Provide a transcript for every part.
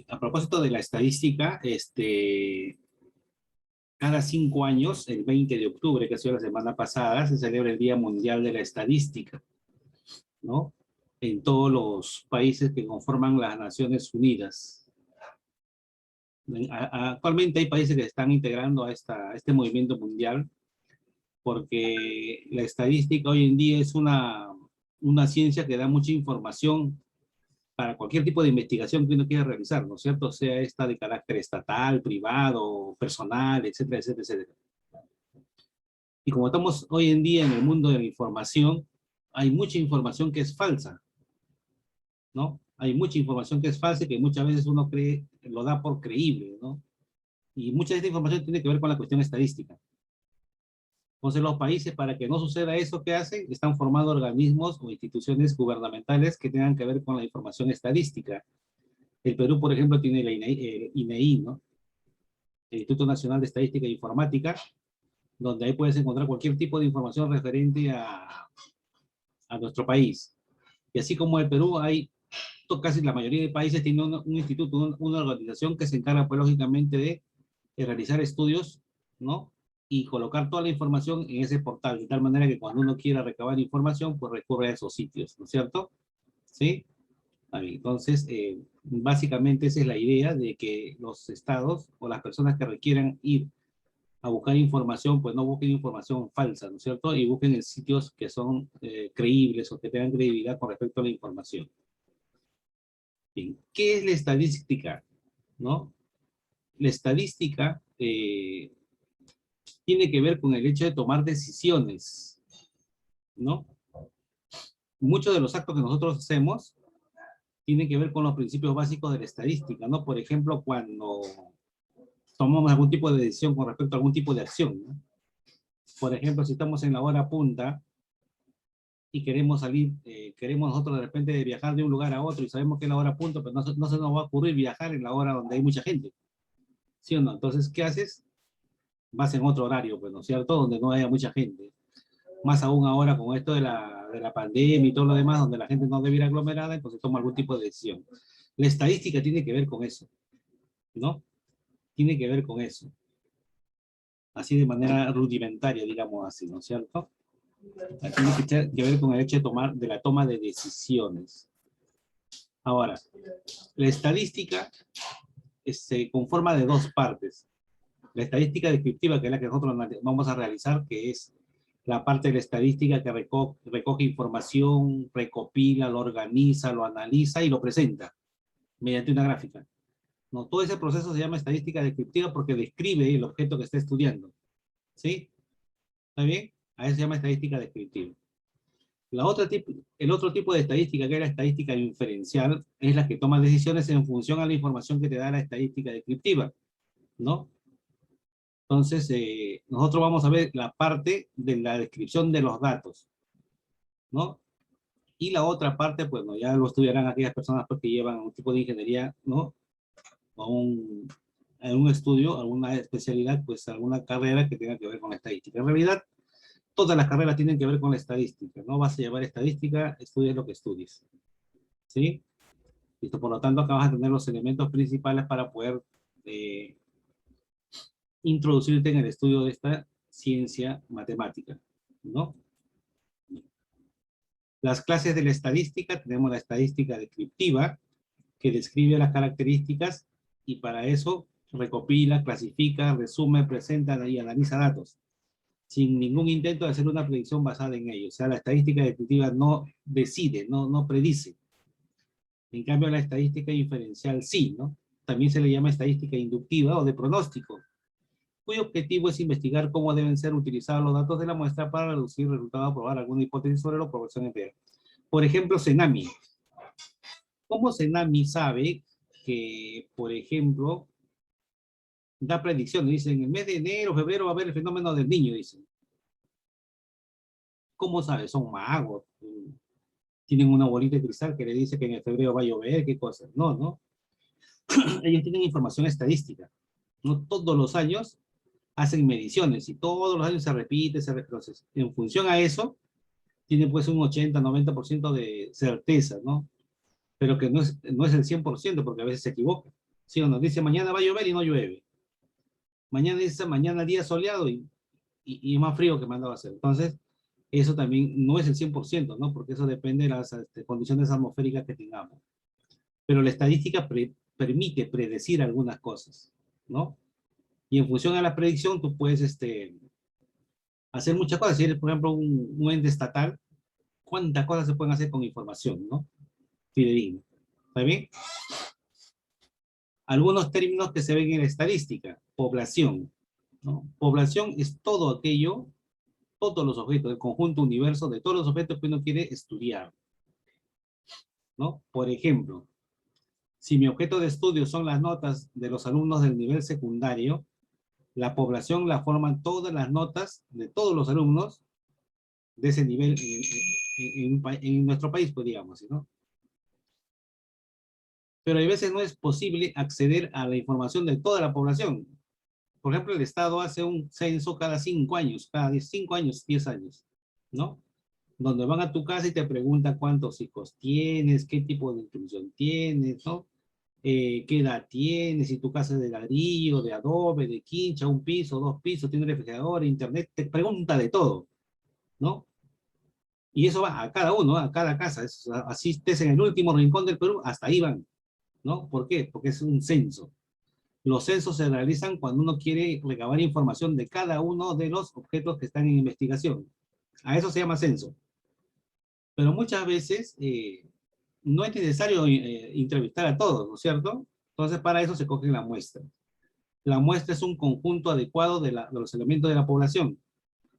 A propósito de la estadística, cada 5 años, el 20 de octubre, que ha sido la semana pasada, se celebra el Día Mundial de la Estadística, ¿no? En todos los países que conforman las Naciones Unidas. Actualmente hay países que se están integrando a este movimiento mundial, porque la estadística hoy en día es una ciencia que da mucha información para cualquier tipo de investigación que uno quiera realizar, ¿no es cierto? Sea esta de carácter estatal, privado, personal, etcétera, etcétera, etcétera. Y como estamos hoy en día en el mundo de la información, hay mucha información que es falsa, ¿no? Hay mucha información que es falsa y que muchas veces uno cree, lo da por creíble, ¿no? Y mucha de esta información tiene que ver con la cuestión estadística. Entonces los países, para que no suceda eso que hacen, están formando organismos o instituciones gubernamentales que tengan que ver con la información estadística. El Perú, por ejemplo, tiene la INEI, ¿no? El Instituto Nacional de Estadística e Informática, donde ahí puedes encontrar cualquier tipo de información referente a nuestro país. Y así como el Perú, hay casi la mayoría de países tienen un instituto, una organización que se encarga, pues, lógicamente, de realizar estudios, ¿no? Y colocar toda la información en ese portal, de tal manera que cuando uno quiera recabar información, pues recurre a esos sitios, ¿no es cierto? ¿Sí? Entonces, básicamente esa es la idea de que los estados o las personas que requieran ir a buscar información, pues no busquen información falsa, ¿no es cierto? Y busquen en sitios que son creíbles o que tengan credibilidad con respecto a la información. Bien, ¿qué es la estadística? ¿No? La estadística tiene que ver con el hecho de tomar decisiones, ¿no? Muchos de los actos que nosotros hacemos tienen que ver con los principios básicos de la estadística, ¿no? Por ejemplo, cuando tomamos algún tipo de decisión con respecto a algún tipo de acción, ¿no? Por ejemplo, si estamos en la hora punta y queremos salir, queremos nosotros de repente viajar de un lugar a otro y sabemos que es la hora punta, pero no se nos va a ocurrir viajar en la hora donde hay mucha gente, ¿sí o no? Entonces, ¿qué haces? Vas en otro horario, pues, ¿no es cierto? Donde no haya mucha gente. Más aún ahora con esto de la pandemia y todo lo demás, donde la gente no debe ir aglomerada, entonces toma algún tipo de decisión. La estadística tiene que ver con eso, ¿no? Tiene que ver con eso. Así de manera rudimentaria, digamos así, ¿no es cierto? Tiene que ver con el hecho de la toma de decisiones. Ahora, la estadística se conforma de dos partes. La estadística descriptiva, que es la que nosotros vamos a realizar, que es la parte de la estadística que recoge información, recopila, lo organiza, lo analiza y lo presenta mediante una gráfica. No, todo ese proceso se llama estadística descriptiva porque describe el objeto que está estudiando. ¿Sí? ¿Está bien? A eso se llama estadística descriptiva. El otro tipo de estadística, que es la estadística inferencial, es la que toma decisiones en función a la información que te da la estadística descriptiva, ¿no? Entonces, nosotros vamos a ver la parte de la descripción de los datos, ¿no? Y la otra parte, pues, ¿no? Ya lo estudiarán aquellas personas, pues, que llevan un tipo de ingeniería, ¿no? O un estudio, alguna especialidad, pues alguna carrera que tenga que ver con la estadística. En realidad, todas las carreras tienen que ver con la estadística, ¿no? Vas a llevar estadística, estudies lo que estudies, ¿sí? Listo, por lo tanto, acá vas a tener los elementos principales para poder introducirte en el estudio de esta ciencia matemática, ¿no? Las clases de la estadística, tenemos la estadística descriptiva, que describe las características y para eso recopila, clasifica, resume, presenta y analiza datos, sin ningún intento de hacer una predicción basada en ello. O sea, la estadística descriptiva no decide, no predice. En cambio, la estadística inferencial sí, ¿no? También se le llama estadística inductiva o de pronóstico, cuyo objetivo es investigar cómo deben ser utilizados los datos de la muestra para reducir resultados o probar alguna hipótesis sobre la población entera. Por ejemplo, Cenami. ¿Cómo Cenami sabe que, por ejemplo, da predicciones? Dicen, en el mes de enero, febrero va a haber el fenómeno del niño, dicen. ¿Cómo sabe? Son magos. Tienen una bolita de cristal que le dice que en el febrero va a llover, qué cosas. No, no. Ellos tienen información estadística. No todos los años hacen mediciones y todos los años se repite, Entonces, en función a eso, tienen pues un 80-90% de certeza, ¿no? Pero que no es el 100% porque a veces se equivoca. ¿Sí o no? Dice, mañana va a llover y no llueve. Mañana dice, mañana día soleado y más frío que mandaba a hacer. Entonces, eso también no es el 100%, ¿no? Porque eso depende de las condiciones atmosféricas que tengamos. Pero la estadística permite predecir algunas cosas, ¿no? Y en función a la predicción, tú puedes hacer muchas cosas. Si eres, por ejemplo, un ente estatal, ¿cuántas cosas se pueden hacer con información, ¿no? Fidedigna. ¿Está bien? Algunos términos que se ven en la estadística. Población, ¿no? Población es todo aquello, todos los objetos, el conjunto universo de todos los objetos que uno quiere estudiar, ¿no? Por ejemplo, si mi objeto de estudio son las notas de los alumnos del nivel secundario, la población la forman todas las notas de todos los alumnos de ese nivel en nuestro país, pues digamos, ¿no? Pero a veces no es posible acceder a la información de toda la población. Por ejemplo, el Estado hace un censo cada 5 años, cada 5 años, 10 años, ¿no? Donde van a tu casa y te preguntan cuántos hijos tienes, qué tipo de instrucción tienes, ¿no? Qué edad tienes, si tu casa es de ladrillo, de adobe, de quincha, un piso, dos pisos, tiene refrigerador, internet, te pregunta de todo, ¿no? Y eso va a cada uno, a cada casa. Así estés en el último rincón del Perú, hasta ahí van, ¿no? ¿Por qué? Porque es un censo. Los censos se realizan cuando uno quiere recabar información de cada uno de los objetos que están en investigación. A eso se llama censo. Pero muchas veces no es necesario entrevistar a todos, ¿no es cierto? Entonces, para eso se coge la muestra. La muestra es un conjunto adecuado de los elementos de la población.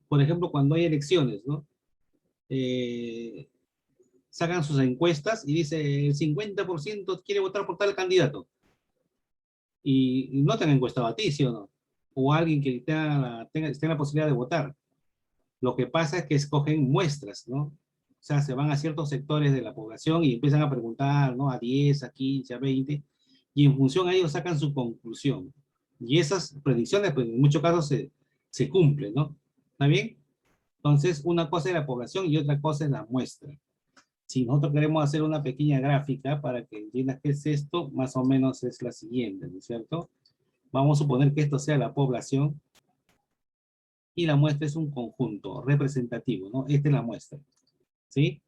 Por ejemplo, cuando hay elecciones, ¿no? Eh, Sacan sus encuestas y dice el 50% quiere votar por tal candidato. Y no te han encuestado a ti, ¿sí o no? O a alguien que esté en la posibilidad de votar. Lo que pasa es que escogen muestras, ¿no? O sea, se van a ciertos sectores de la población y empiezan a preguntar, ¿no? A 10, a 15, a 20, y en función a ello sacan su conclusión. Y esas predicciones, pues en muchos casos se cumplen, ¿no? ¿Está bien? Entonces, una cosa es la población y otra cosa es la muestra. Si nosotros queremos hacer una pequeña gráfica para que entiendas qué es esto, más o menos es la siguiente, ¿no es cierto? Vamos a suponer que esto sea la población y la muestra es un conjunto representativo, ¿no? Esta es la muestra, ¿sí?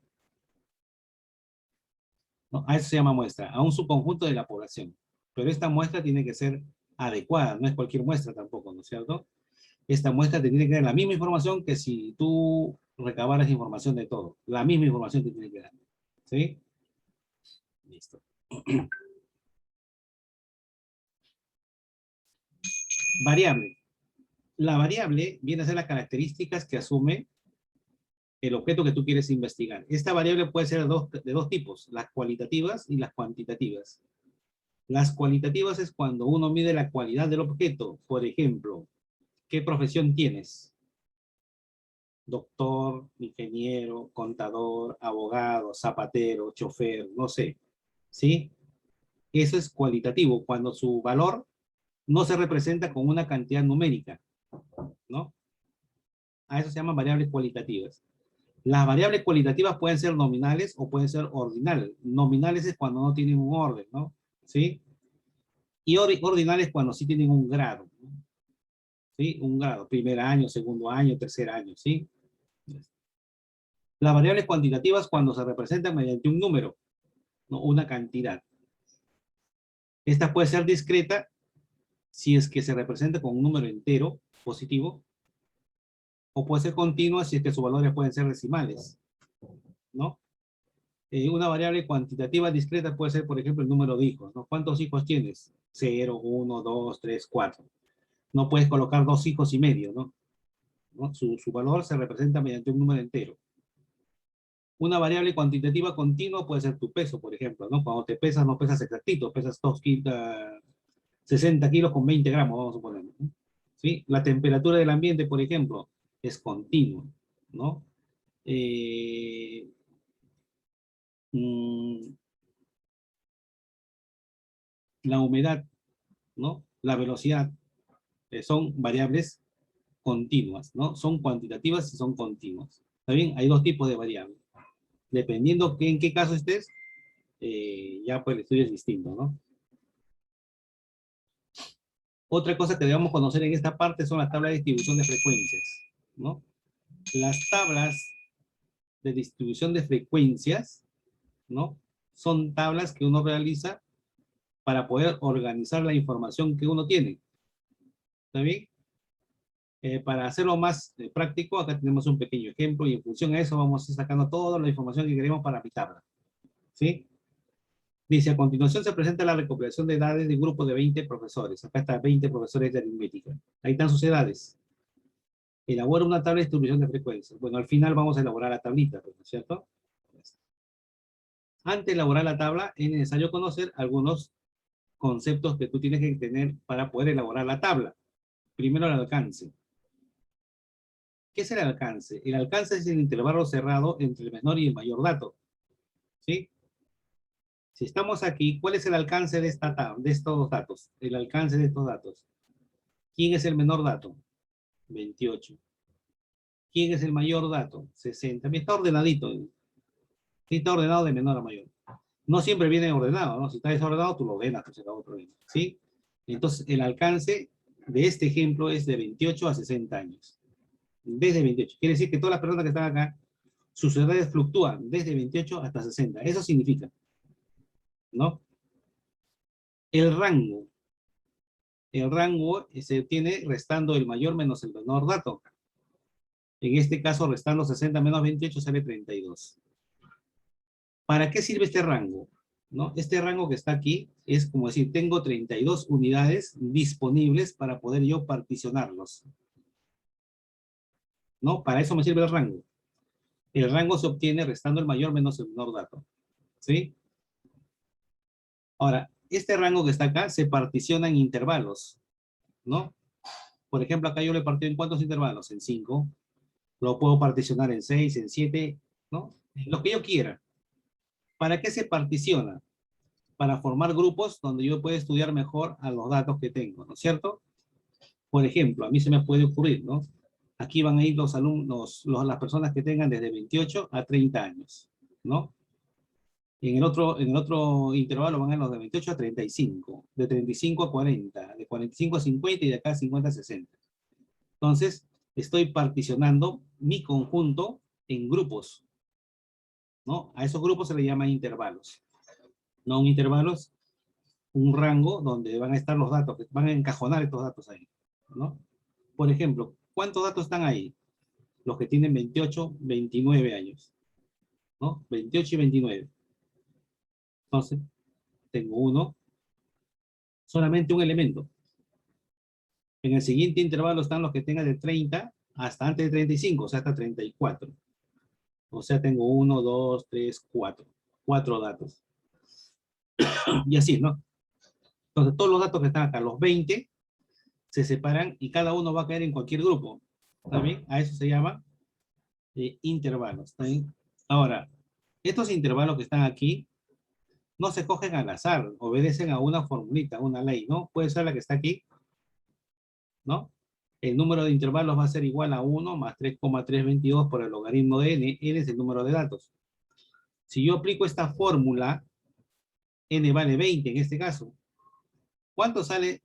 ¿No? A eso se llama muestra, a un subconjunto de la población. Pero esta muestra tiene que ser adecuada, no es cualquier muestra tampoco, ¿no es cierto? Esta muestra te tiene que dar la misma información que si tú recabaras información de todo. La misma información te tiene que dar, ¿sí? Listo. Variable. La variable viene a ser las características que asume el objeto que tú quieres investigar. Esta variable puede ser de dos tipos, las cualitativas y las cuantitativas. Las cualitativas es cuando uno mide la cualidad del objeto. Por ejemplo, ¿qué profesión tienes? Doctor, ingeniero, contador, abogado, zapatero, chofer, no sé. ¿Sí? Eso es cualitativo, cuando su valor no se representa con una cantidad numérica, ¿no? A eso se llaman variables cualitativas. Las variables cualitativas pueden ser nominales o pueden ser ordinales. Nominales es cuando no tienen un orden, ¿no? ¿Sí? Y ordinales cuando sí tienen un grado, ¿no? ¿Sí? Un grado, primer año, segundo año, tercer año, ¿sí? Las variables cuantitativas cuando se representan mediante un número, ¿no? Una cantidad. Esta puede ser discreta si es que se representa con un número entero positivo, o puede ser continua si es que sus valores pueden ser decimales, ¿no? Una variable cuantitativa discreta puede ser, por ejemplo, el número de hijos, ¿no? ¿Cuántos hijos tienes? 0, 1, 2, 3, 4. No puedes colocar 2 hijos y medio, ¿no? ¿No? Su valor se representa mediante un número entero. Una variable cuantitativa continua puede ser tu peso, por ejemplo, ¿no? Cuando te pesas, no pesas exactito, pesas 60 kilos con 20 gramos, vamos a suponer, ¿no? ¿Sí? La temperatura del ambiente, por ejemplo, es continua, ¿no? Eh, mm, la humedad, ¿no? La velocidad, son variables continuas, ¿no? Son cuantitativas y son continuas. ¿Está bien? Hay dos tipos de variables. Dependiendo en qué caso estés, ya pues el estudio es distinto, ¿no? Otra cosa que debemos conocer en esta parte son las tablas de distribución de frecuencias, ¿no? Las tablas de distribución de frecuencias, ¿no? Son tablas que uno realiza para poder organizar la información que uno tiene. ¿Está bien? Para hacerlo más práctico, acá tenemos un pequeño ejemplo y en función a eso vamos a ir sacando toda la información que queremos para mi tabla. ¿Sí? Dice, a continuación se presenta la recopilación de edades de un grupo de 20 profesores. Acá está 20 profesores de aritmética. Ahí están sus edades. Elabora una tabla de distribución de frecuencias. Bueno, al final vamos a elaborar la tablita, ¿no es cierto? Antes de elaborar la tabla, es necesario conocer algunos conceptos que tú tienes que tener para poder elaborar la tabla. Primero, el alcance. ¿Qué es el alcance? El alcance es el intervalo cerrado entre el menor y el mayor dato. ¿Sí? Si estamos aquí, ¿cuál es el alcance de esta tabla, de estos dos datos? El alcance de estos datos. ¿Quién es el menor dato? 28. ¿Quién es el mayor dato? 60. Está ordenadito. Sí, está ordenado de menor a mayor. No siempre viene ordenado, ¿no? Si está desordenado, tú lo ordenas, pues será otro. ¿Sí? Entonces, el alcance de este ejemplo es de 28 a 60 años. Desde 28. Quiere decir que todas las personas que están acá, sus edades fluctúan desde 28 hasta 60. Eso significa, ¿no? El rango. El rango se obtiene restando el mayor menos el menor dato. En este caso, restando 60 menos 28 sale 32. ¿Para qué sirve este rango? ¿No? Este rango que está aquí es como decir, tengo 32 unidades disponibles para poder yo particionarlos. ¿No? Para eso me sirve el rango. El rango se obtiene restando el mayor menos el menor dato. ¿Sí? Ahora, este rango que está acá se particiona en intervalos. ¿No? Por ejemplo, acá yo le partí en ¿cuántos intervalos? En 5. Lo puedo particionar en 6, en 7, ¿no? Lo que yo quiera. ¿Para qué se particiona? Para formar grupos donde yo pueda estudiar mejor a los datos que tengo, ¿no es cierto? Por ejemplo, a mí se me puede ocurrir, ¿no? Aquí van a ir los alumnos, las personas que tengan desde 28 a 30 años, ¿no? En el otro intervalo van a ir los de 28 a 35, de 35 a 40, de 45 a 50 y de acá a 50 a 60. Entonces, estoy particionando mi conjunto en grupos, ¿no? A esos grupos se le llama intervalos. No un intervalo, es un rango donde van a estar los datos, van a encajonar estos datos ahí, ¿no? Por ejemplo, ¿cuántos datos están ahí? Los que tienen 28, 29 años, ¿no? 28 y 29. Entonces, tengo uno, solamente un elemento. En el siguiente intervalo están los que tengan de 30 hasta antes de 35, o sea, hasta 34. O sea, tengo 1, 2, 3, 4. 4 datos. Y así, ¿no? Entonces, todos los datos que están acá, los 20, se separan y cada uno va a caer en cualquier grupo. ¿Está bien? A eso se llama intervalos. ¿Está bien? Ahora, estos intervalos que están aquí no se cogen al azar, obedecen a una formulita, una ley, ¿no? Puede ser la que está aquí, ¿no? El número de intervalos va a ser igual a 1 más 3,322 por el logaritmo de n. N es el número de datos. Si yo aplico esta fórmula, n vale 20 en este caso. ¿Cuánto sale?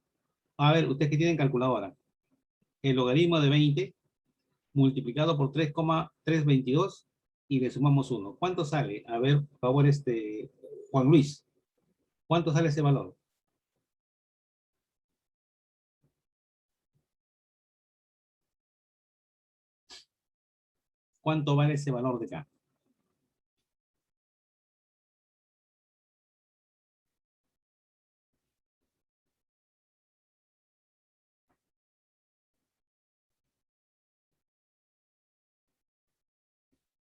A ver, ustedes que tienen calculadora. El logaritmo de 20 multiplicado por 3,322 y le sumamos 1. ¿Cuánto sale? A ver, por favor, Juan Luis. ¿Cuánto sale ese valor? ¿Cuánto vale ese valor de acá?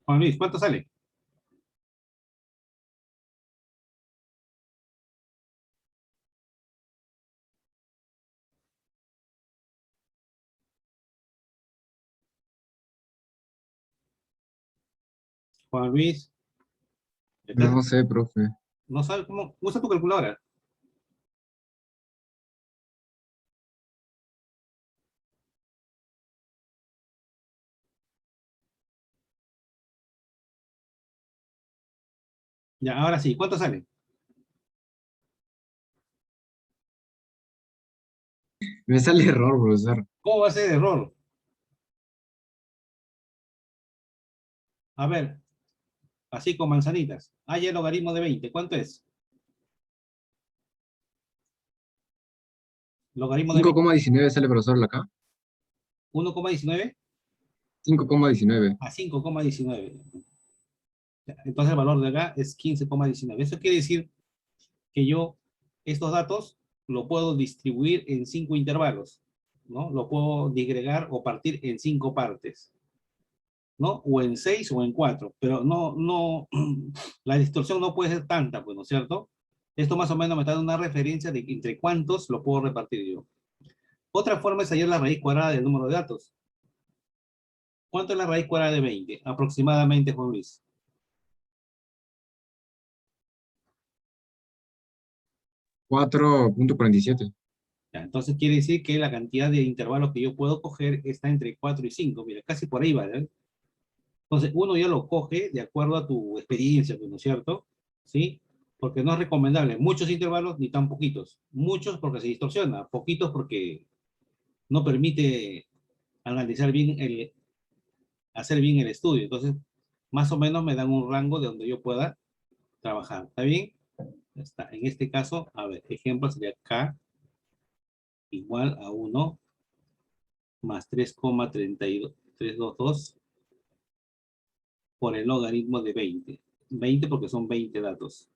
Juan Luis, ¿cuánto sale? Juan Luis, No sé, profe. ¿no sabes cómo? Usa tu calculadora. Ya, ahora sí, ¿cuánto sale? Me sale error, profesor. ¿Cómo va a ser error? A ver, así con manzanitas. Hay el logaritmo de 20. ¿Cuánto es? Logaritmo de 20. 5,19 sale, profesor, acá. 1,19 5,19. a 5,19. Entonces el valor de acá es 15,19. Eso quiere decir que yo estos datos lo puedo distribuir en 5 intervalos, ¿no? Lo puedo digregar o partir en 5 partes, ¿no? O en 6 o en 4, pero la distorsión no puede ser tanta, pues, ¿no es cierto? Esto más o menos me está dando una referencia de entre cuántos lo puedo repartir yo. Otra forma es hallar la raíz cuadrada del número de datos. ¿Cuánto es la raíz cuadrada de 20? Aproximadamente, Juan Luis. 4,47. Ya, entonces quiere decir que la cantidad de intervalos que yo puedo coger está entre 4 y 5. Mira, casi por ahí va, ¿eh? Entonces, uno ya lo coge de acuerdo a tu experiencia, pues, ¿no es cierto? ¿Sí? Porque no es recomendable muchos intervalos ni tan poquitos. Muchos porque se distorsiona, poquitos porque no permite analizar bien hacer bien el estudio. Entonces, más o menos me dan un rango de donde yo pueda trabajar. ¿Está bien? Ya está. En este caso, a ver, ejemplo sería K igual a 1 más 3,322 por el logaritmo de 20. 20 porque son 20 datos.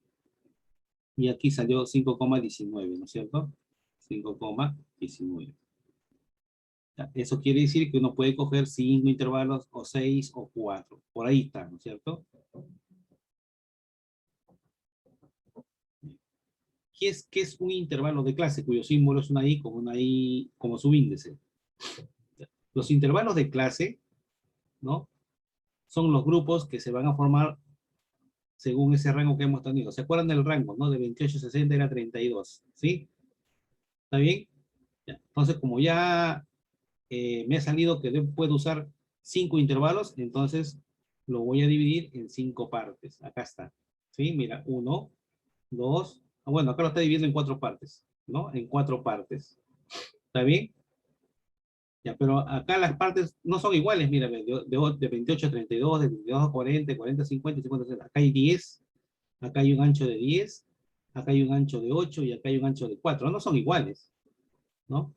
Y aquí salió 5,19, ¿no es cierto? 5,19. Eso quiere decir que uno puede coger 5 intervalos o 6 o 4. Por ahí está, ¿no es cierto? ¿Qué es un intervalo de clase cuyo símbolo es una I como subíndice? Los intervalos de clase, ¿no? Son los grupos que se van a formar según ese rango que hemos tenido. ¿Se acuerdan del rango, no? De 28 a 60 era 32, ¿sí? ¿Está bien? Ya. Entonces, como ya me ha salido que puedo usar 5 intervalos, entonces lo voy a dividir en 5 partes. Acá está. ¿Sí? Mira, 1, 2, bueno, acá lo está dividiendo en 4 partes, ¿no? En 4 partes. ¿Está bien? Ya, pero acá las partes no son iguales, mira, de 28 a 32, de 22 a 40, 40 a 50, 50 a 60. Acá hay 10, acá hay un ancho de 10, acá hay un ancho de 8 y acá hay un ancho de 4. No son iguales, ¿no?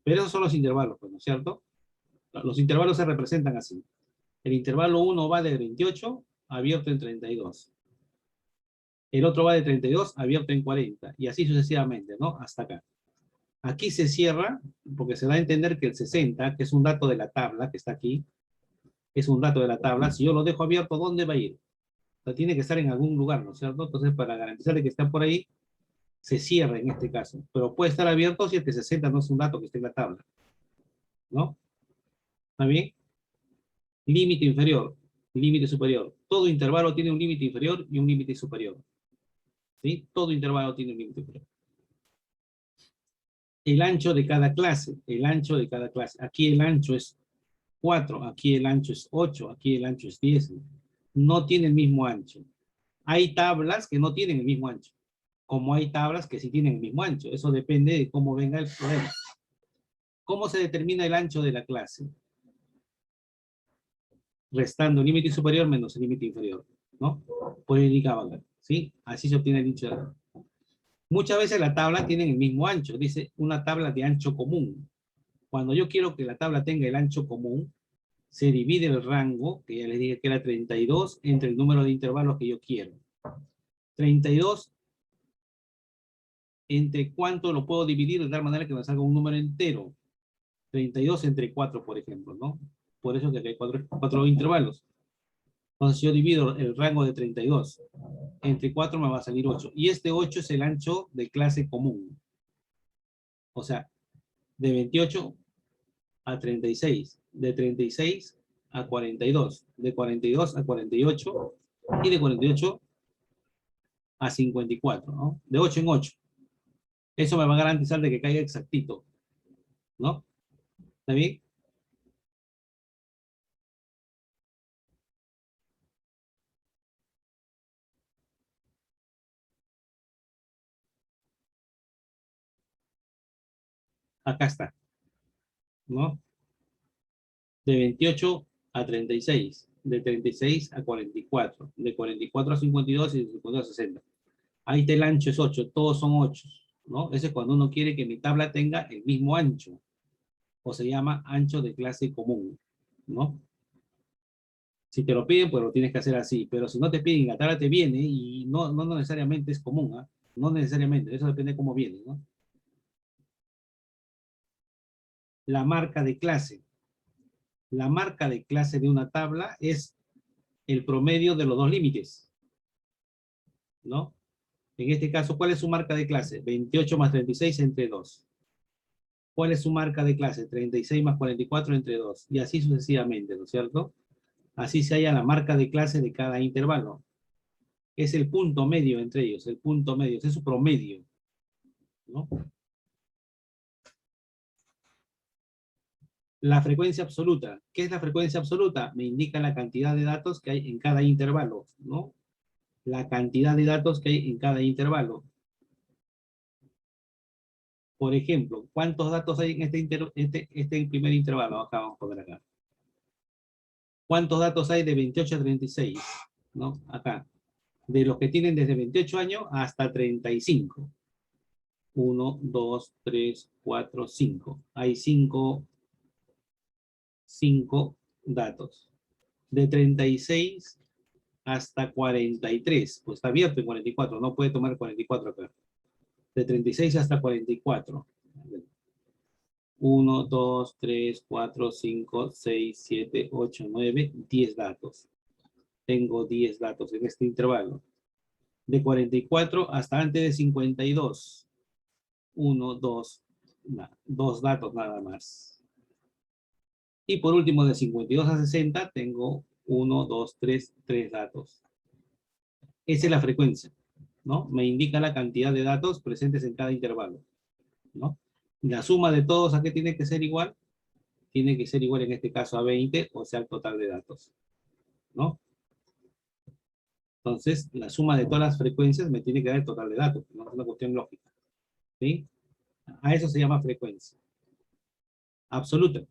Pero esos son los intervalos, pues, ¿no es cierto? Los intervalos se representan así. El intervalo 1 va de 28 abierto en 32. El otro va de 32 abierto en 40. Y así sucesivamente, ¿no? Hasta acá. Aquí se cierra porque se da a entender que el 60, que es un dato de la tabla que está aquí, es un dato de la tabla. Si yo lo dejo abierto, ¿dónde va a ir? O sea, tiene que estar en algún lugar, ¿no es cierto? Entonces, para garantizar que está por ahí, se cierra en este caso. Pero puede estar abierto si este 60 no es un dato que esté en la tabla, ¿no? ¿Está bien? Límite inferior, límite superior. Todo intervalo tiene un límite inferior y un límite superior. ¿Sí? Todo intervalo tiene un límite inferior. El ancho de cada clase, el ancho de cada clase. Aquí el ancho es 4, aquí el ancho es 8, aquí el ancho es 10. No tiene el mismo ancho. Hay tablas que no tienen el mismo ancho, como hay tablas que sí tienen el mismo ancho. Eso depende de cómo venga el problema. ¿Cómo se determina el ancho de la clase? Restando el límite superior menos el límite inferior, ¿no? Por el indicador, ¿sí? Así se obtiene el ancho de la clase. Muchas veces la tabla tiene el mismo ancho, dice una tabla de ancho común. Cuando yo quiero que la tabla tenga el ancho común, se divide el rango, que ya les dije que era 32, entre el número de intervalos que yo quiero. 32, ¿entre cuánto lo puedo dividir de tal manera que me salga un número entero? 32 entre 4, por ejemplo, ¿no? Por eso que aquí hay 4 intervalos. Entonces yo divido el rango de 32. Entre 4 me va a salir 8. Y este 8 es el ancho de clase común. O sea, de 28 a 36, de 36 a 42, de 42 a 48 y de 48 a 54, ¿no? De 8 en 8. Eso me va a garantizar de que caiga exactito, ¿no? ¿Está bien? Acá está, ¿no? De 28 a 36, de 36 a 44, de 44 a 52 y de 52 a 60. Ahí está el ancho es 8, todos son 8, ¿no? Ese es cuando uno quiere que mi tabla tenga el mismo ancho, o se llama ancho de clase común, ¿no? Si te lo piden, pues lo tienes que hacer así, pero si no te piden, la tabla te viene y no necesariamente es común, ¿ah? No necesariamente, eso depende de cómo viene, ¿no? La marca de clase. La marca de clase de una tabla es el promedio de los dos límites, ¿no? En este caso, ¿cuál es su marca de clase? 28 más 36 entre 2. ¿Cuál es su marca de clase? 36 más 44 entre 2. Y así sucesivamente, ¿no es cierto? Así se halla la marca de clase de cada intervalo. Es el punto medio entre ellos, el punto medio, ese es su promedio, ¿no? La frecuencia absoluta. ¿Qué es la frecuencia absoluta? Me indica la cantidad de datos que hay en cada intervalo, ¿no? La cantidad de datos que hay en cada intervalo. Por ejemplo, ¿cuántos datos hay en este primer intervalo? Acá vamos a poner acá. ¿Cuántos datos hay de 28 a 36? ¿No? Acá. De los que tienen desde 28 años hasta 35. 1, 2, 3, 4, 5. Hay 5 datos. De 36 hasta 43. Pues está abierto en 44. No puede tomar 44 acá. De 36 hasta 44. 1, 2, 3, 4, 5, 6, 7, 8, 9, 10 datos. Tengo 10 datos en este intervalo. De 44 hasta antes de 52. 1, 2, 2 datos nada más. Y por último, de 52 a 60, tengo 1, 2, 3, 3 datos. Esa es la frecuencia, ¿no? Me indica la cantidad de datos presentes en cada intervalo, ¿no? La suma de todos, ¿a qué tiene que ser igual? Tiene que ser igual en este caso a 20, o sea, el total de datos, ¿no? Entonces, la suma de todas las frecuencias me tiene que dar el total de datos, no es una cuestión lógica, ¿sí? A eso se llama frecuencia absoluta.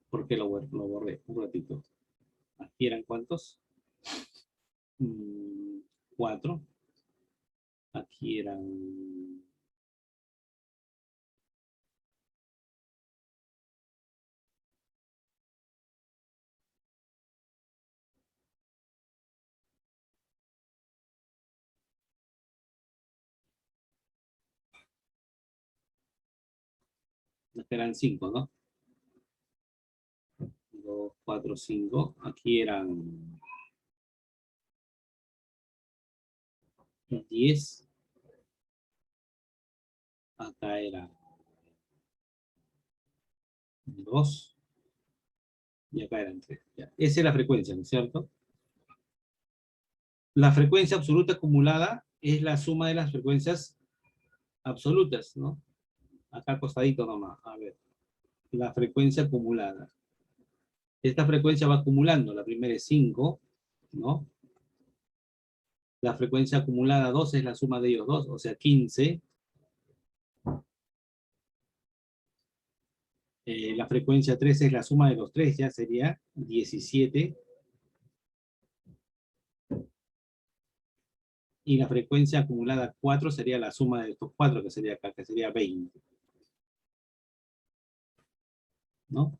¿Por qué lo borré? Un ratito. Aquí eran ¿cuántos? 4. Aquí eran 5, ¿no? 2, 4, 5. Aquí eran 10. Acá era 2. Y acá eran 3. Ya. Esa es la frecuencia, ¿no es cierto? La frecuencia absoluta acumulada es la suma de las frecuencias absolutas, ¿no? Acá acostadito nomás. A ver. La frecuencia acumulada. Esta frecuencia va acumulando. La primera es 5, ¿no? La frecuencia acumulada 2 es la suma de ellos dos, o sea, 15. La frecuencia 3 es la suma de los 3, ya sería 17. Y la frecuencia acumulada 4 sería la suma de estos 4, que sería acá, que sería 20. ¿No?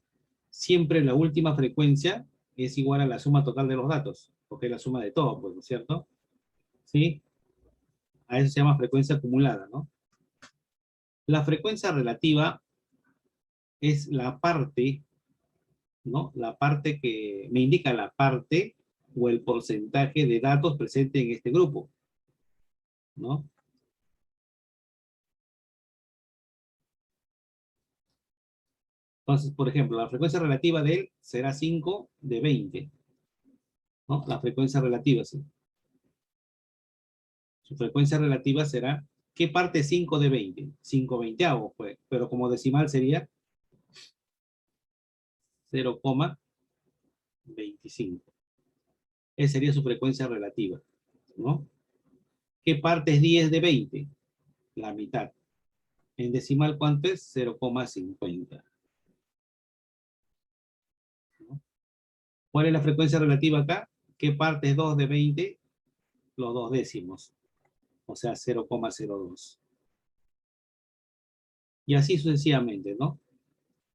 Siempre la última frecuencia es igual a la suma total de los datos, porque es la suma de todo, pues, ¿no es cierto? ¿Sí? A eso se llama frecuencia acumulada, ¿no? La frecuencia relativa es la parte, ¿no? La parte que me indica la parte o el porcentaje de datos presente en este grupo, ¿no? Entonces, por ejemplo, la frecuencia relativa de él será 5 de 20, ¿no? La frecuencia relativa, sí. Su frecuencia relativa será, ¿qué parte es 5 de 20? 5 veinteavos, pues, pero como decimal sería 0,25. Esa sería su frecuencia relativa, ¿no? ¿Qué parte es 10 de 20? La mitad. En decimal, ¿cuánto es? 0,50. ¿No? ¿Cuál es la frecuencia relativa acá? ¿Qué parte es 2 de 20? Los 2 décimos. O sea, 0,02. Y así sucesivamente, ¿no?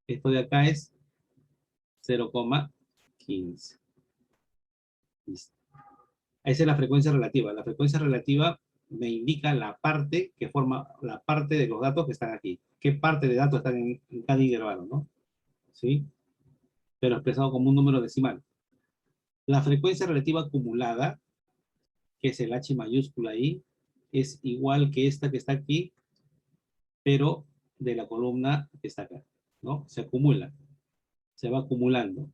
Esto de acá es 0,15. Listo. Esa es la frecuencia relativa. La frecuencia relativa me indica la parte que forma la parte de los datos que están aquí. ¿Qué parte de datos están en cada intervalo, no? ¿Sí? Pero expresado como un número decimal. La frecuencia relativa acumulada, que es el H mayúscula ahí, es igual que esta que está aquí, pero de la columna que está acá, ¿no? Se acumula, se va acumulando.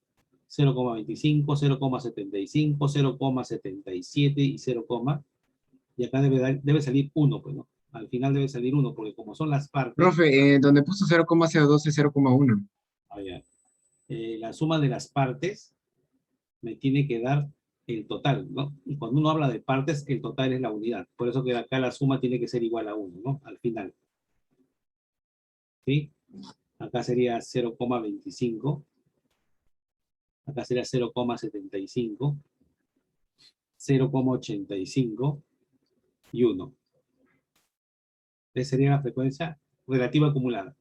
0,25, 0,75, 0,77 y 0, y acá debe salir 1, pues, ¿no? Al final debe salir 1, porque como son las partes, Profe, donde puso 0,02 es 0,1. la suma de las partes me tiene que dar el total, ¿no? Y cuando uno habla de partes, el total es la unidad. Por eso que acá la suma tiene que ser igual a 1, ¿no? Al final. ¿Sí? Acá sería 0,25. Acá sería 0,75. 0,85 y 1. Esa sería la frecuencia relativa acumulada,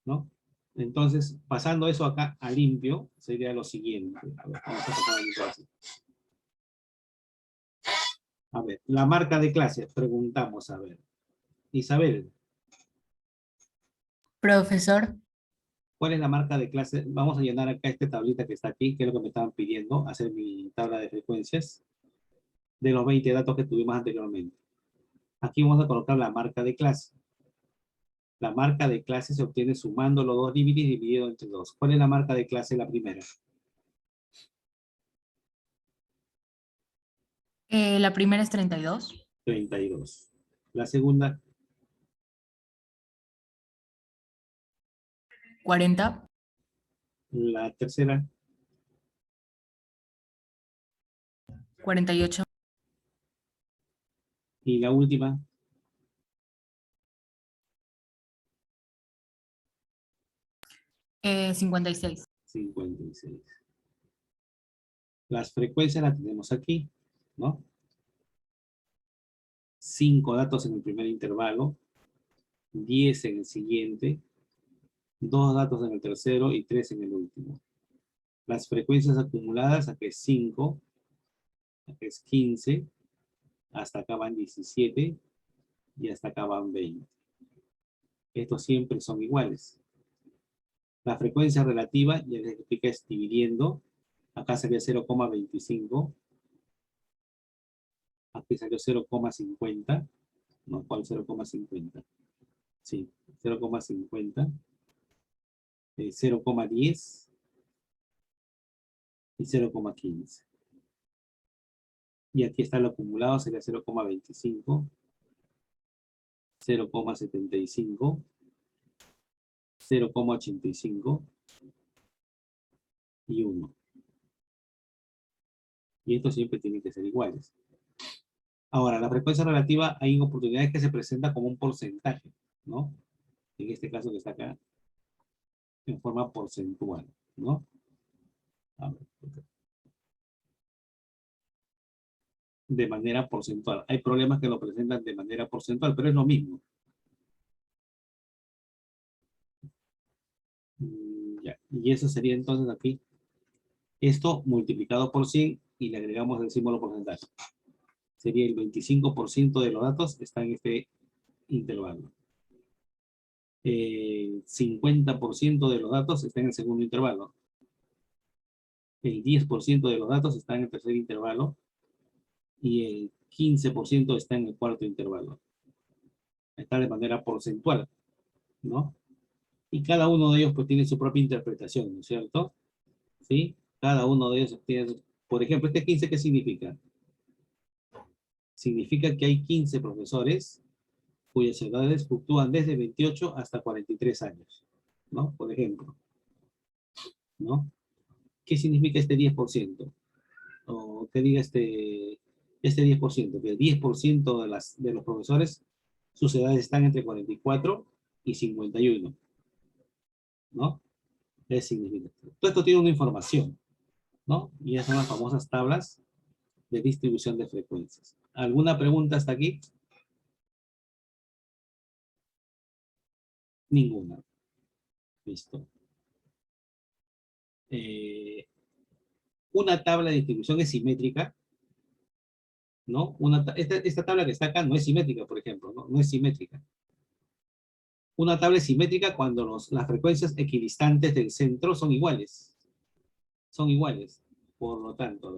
¿no? Entonces, pasando eso acá a limpio, sería lo siguiente. A ver, vamos a pasar a limpio así. A ver, la marca de clase, preguntamos, a ver. Isabel, Profesor, ¿cuál es la marca de clase? Vamos a llenar acá esta tablita que está aquí, que es lo que me estaban pidiendo, hacer mi tabla de frecuencias de los 20 datos que tuvimos anteriormente. Aquí vamos a colocar la marca de clase. La marca de clase se obtiene sumando los dos dígitos dividido entre 2. ¿Cuál es la marca de clase? La primera. la primera es 32, 32. La segunda, 40, la tercera, 48, y la última, 56. 56. Las frecuencias las tenemos aquí, ¿no? 5 datos en el primer intervalo, 10 en el siguiente, 2 datos en el tercero y 3 en el último. Las frecuencias acumuladas, aquí es 5, aquí es 15, hasta acá van 17 y hasta acá van 20. Estos siempre son iguales. La frecuencia relativa, ya les expliqué, es dividiendo. Acá sería 0,25. Aquí salió 0,50. ¿No? ¿Cuál 0,50? Sí, 0,50. 0,10 y 0,15. Y aquí está lo acumulado, sería 0,25, 0,75, 0,85 y 1. Y estos siempre tienen que ser iguales. Ahora, la frecuencia relativa hay oportunidades que se presenta como un porcentaje, ¿no? En este caso que está acá, en forma porcentual, ¿no? A ver, de manera porcentual. Hay problemas que lo presentan de manera porcentual, pero es lo mismo. Ya. Y eso sería entonces aquí, esto multiplicado por 100 y le agregamos el símbolo porcentaje. Sería el 25% de los datos está en este intervalo. 50% de los datos está en el segundo intervalo. El 10% de los datos está en el tercer intervalo. Y el 15% está en el cuarto intervalo. Está de manera porcentual, ¿no? Y cada uno de ellos pues tiene su propia interpretación, ¿no es cierto? ¿Sí? Cada uno de ellos tiene, por ejemplo, este 15, ¿qué significa? Significa que hay 15 profesores cuyas edades fluctúan desde 28 hasta 43 años, ¿no? Por ejemplo, ¿no? ¿Qué significa este 10%? O que diga este Este 10%, que el 10% de los profesores, sus edades están entre 44 y 51, ¿no? Es significativo. Todo esto tiene una información, ¿no? Y esas son las famosas tablas de distribución de frecuencias. ¿Alguna pregunta hasta aquí? Ninguna. Listo. Una tabla de distribución es simétrica, ¿no? Esta tabla que está acá no es simétrica, por ejemplo, ¿no? No es simétrica. Una tabla es simétrica cuando las frecuencias equidistantes del centro son iguales. Son iguales. Por lo tanto,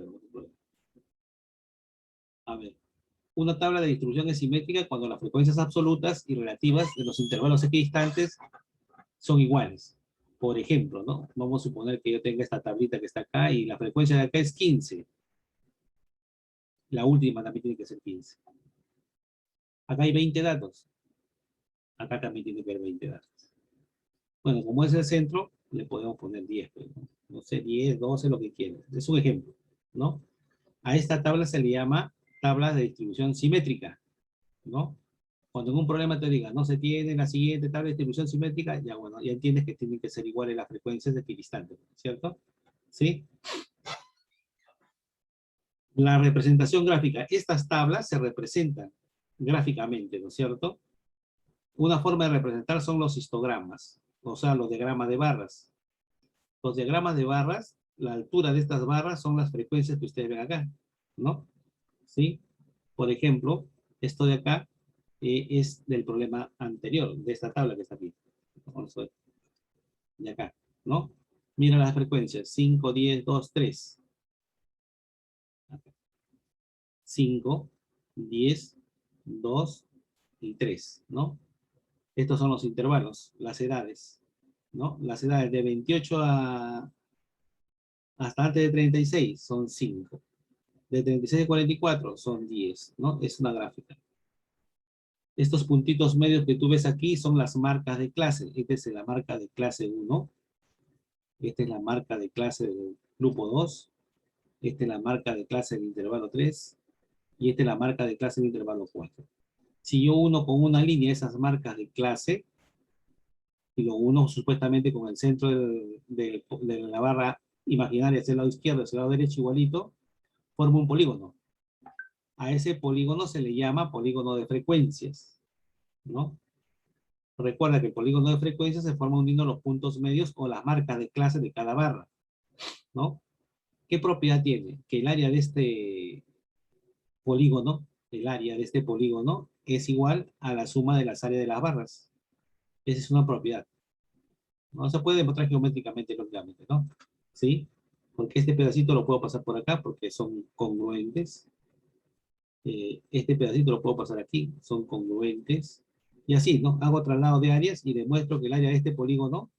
a ver, una tabla de distribución es simétrica cuando las frecuencias absolutas y relativas de los intervalos equidistantes son iguales. Por ejemplo, ¿no? Vamos a suponer que yo tenga esta tablita que está acá y la frecuencia de acá es 15. La última también tiene que ser 15. Acá hay 20 datos. Acá también tiene que haber 20 datos. Bueno, como es el centro, le podemos poner 10. Pues, ¿no? No sé, 10, 12, lo que quieran. Es un ejemplo, ¿no? A esta tabla se le llama tabla de distribución simétrica, ¿no? Cuando en un problema te diga, no se tiene la siguiente tabla de distribución simétrica, ya bueno, ya entiendes que tienen que ser iguales las frecuencias de equidistantes, ¿cierto? ¿Sí? La representación gráfica. Estas tablas se representan gráficamente, ¿no es cierto? Una forma de representar son los histogramas, o sea, los diagramas de barras. Los diagramas de barras, la altura de estas barras son las frecuencias que ustedes ven acá, ¿no? ¿Sí? Por ejemplo, esto de acá es del problema anterior, de esta tabla que está aquí. Vamos a ver. De acá, ¿no? Mira las frecuencias, 5, 10, 2, 3. 5, 10, 2 y 3, ¿no? Estos son los intervalos, las edades, ¿no? Las edades de 28 hasta antes de 36 son 5. De 36 a 44 son 10, ¿no? Es una gráfica. Estos puntitos medios que tú ves aquí son las marcas de clase. Esta es la marca de clase 1. Esta es la marca de clase del grupo 2. Esta es la marca de clase del intervalo 3. Y esta es la marca de clase del intervalo 4. Si yo uno con una línea esas marcas de clase, y lo uno supuestamente con el centro de la barra imaginaria hacia el lado izquierdo, hacia el lado derecho igualito, forma un polígono. A ese polígono se le llama polígono de frecuencias, ¿no? Recuerda que el polígono de frecuencias se forma uniendo los puntos medios o las marcas de clase de cada barra, ¿no? ¿Qué propiedad tiene? Que el área de este polígono, es igual a la suma de las áreas de las barras. Esa es una propiedad. No se puede demostrar geométricamente, lógicamente, ¿no? ¿Sí? Porque este pedacito lo puedo pasar por acá porque son congruentes. Este pedacito lo puedo pasar aquí, son congruentes. Y así, ¿no? Hago traslado de áreas y demuestro que el área de este polígono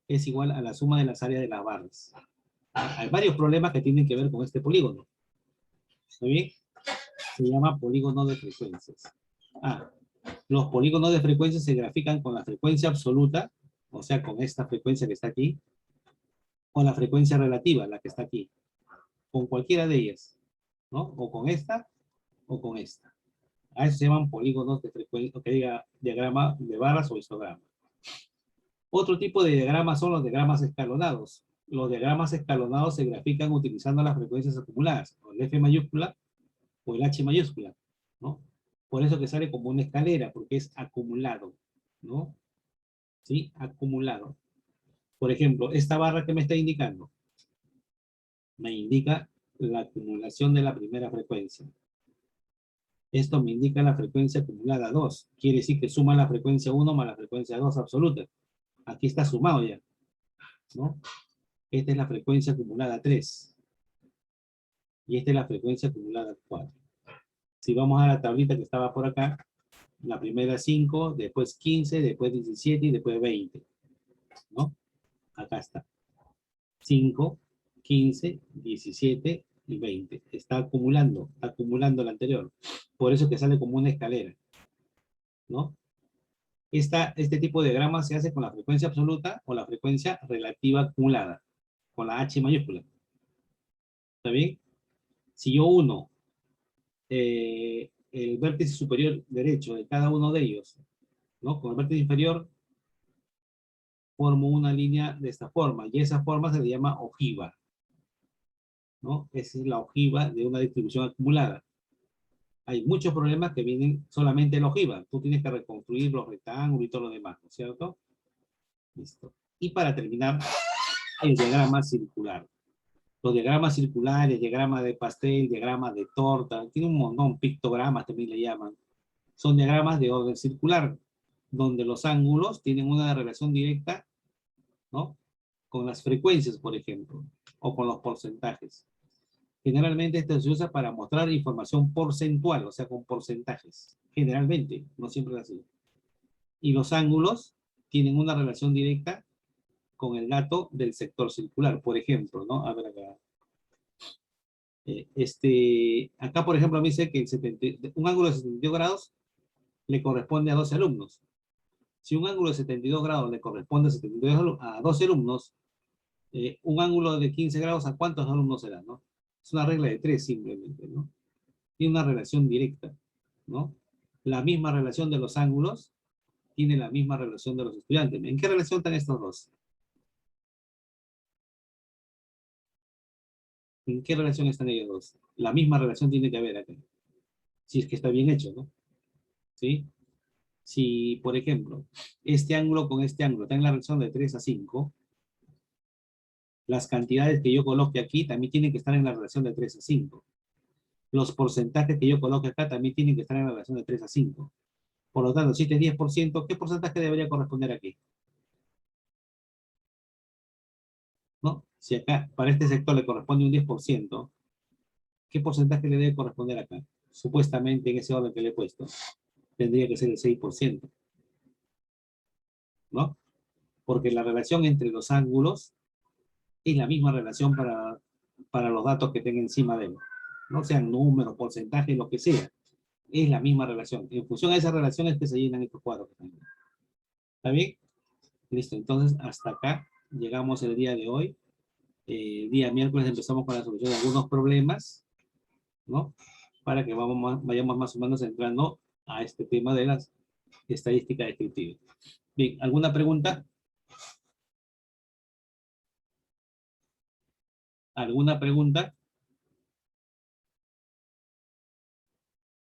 es igual a la suma de las áreas de las barras. Hay varios problemas que tienen que ver con este polígono. ¿Está bien? Se llama polígono de frecuencias. Los polígonos de frecuencias se grafican con la frecuencia absoluta, o sea, con esta frecuencia que está aquí, o la frecuencia relativa, la que está aquí. Con cualquiera de ellas, ¿no? O con esta, o con esta. A eso se llaman polígonos de frecuencia, que diga diagrama de barras o histograma. Otro tipo de diagramas son los diagramas escalonados. Los diagramas escalonados se grafican utilizando las frecuencias acumuladas, o el F mayúscula o el H mayúscula, ¿no? Por eso que sale como una escalera, porque es acumulado, ¿no? ¿Sí? Acumulado. Por ejemplo, esta barra que me está indicando, me indica la acumulación de la primera frecuencia. Esto me indica la frecuencia acumulada 2. Quiere decir que suma la frecuencia 1 más la frecuencia 2 absoluta. Aquí está sumado ya, ¿no? Esta es la frecuencia acumulada 3. Y esta es la frecuencia acumulada 4. Si vamos a la tablita que estaba por acá, la primera 5, después 15, después 17 y después 20, ¿no? Acá está. 5, 15, 17 y 20. Está acumulando la anterior. Por eso que sale como una escalera, ¿no? Este tipo de diagrama se hace con la frecuencia absoluta o la frecuencia relativa acumulada, con la H mayúscula. ¿Está bien? Si yo uno el vértice superior derecho de cada uno de ellos, ¿no? Con el vértice inferior formo una línea de esta forma, y esa forma se le llama ojiva, ¿no? Esa es la ojiva de una distribución acumulada. Hay muchos problemas que vienen solamente de la ojiva. Tú tienes que reconstruir los rectángulos y todo lo demás, ¿no es cierto? Listo. Y para terminar, el diagrama circular. Los diagramas circulares, diagrama de pastel, diagrama de torta, tiene un montón, pictogramas también le llaman. Son diagramas de orden circular, donde los ángulos tienen una relación directa, ¿no? Con las frecuencias, por ejemplo, o con los porcentajes. Generalmente esto se usa para mostrar información porcentual, o sea, con porcentajes. Generalmente, no siempre es así. Y los ángulos tienen una relación directa con el dato del sector circular, por ejemplo, ¿no? A ver acá. Acá, por ejemplo, me dice que un ángulo de 72 grados le corresponde a 12 alumnos. Si un ángulo de 72 grados le corresponde a 12 alumnos, un ángulo de 15 grados, ¿a cuántos alumnos será, no? Es una regla de 3 simplemente, ¿no? Tiene una relación directa, ¿no? La misma relación de los ángulos tiene la misma relación de los estudiantes. ¿En qué relación están estos dos? ¿En qué relación están ellos dos? La misma relación tiene que haber acá. Si es que está bien hecho, ¿no? ¿Sí? Si, por ejemplo, este ángulo con este ángulo está en la relación de 3 a 5, las cantidades que yo coloque aquí también tienen que estar en la relación de 3 a 5. Los porcentajes que yo coloque acá también tienen que estar en la relación de 3 a 5. Por lo tanto, si este es 10%, ¿qué porcentaje debería corresponder aquí? ¿No? Si acá, para este sector le corresponde un 10%, ¿qué porcentaje le debe corresponder acá? Supuestamente en ese orden que le he puesto, tendría que ser el 6%, ¿no? Porque la relación entre los ángulos es la misma relación para los datos que tenga encima de él, no sean números, porcentajes, lo que sea, es la misma relación. En función a esa relación es que se llenan estos cuadros. ¿Está bien? Listo, entonces hasta acá llegamos el día de hoy. El día miércoles empezamos con la solución de algunos problemas, ¿no? Para que vayamos más o menos entrando a este tema de las estadísticas descriptivas. Bien, ¿alguna pregunta? ¿Alguna pregunta?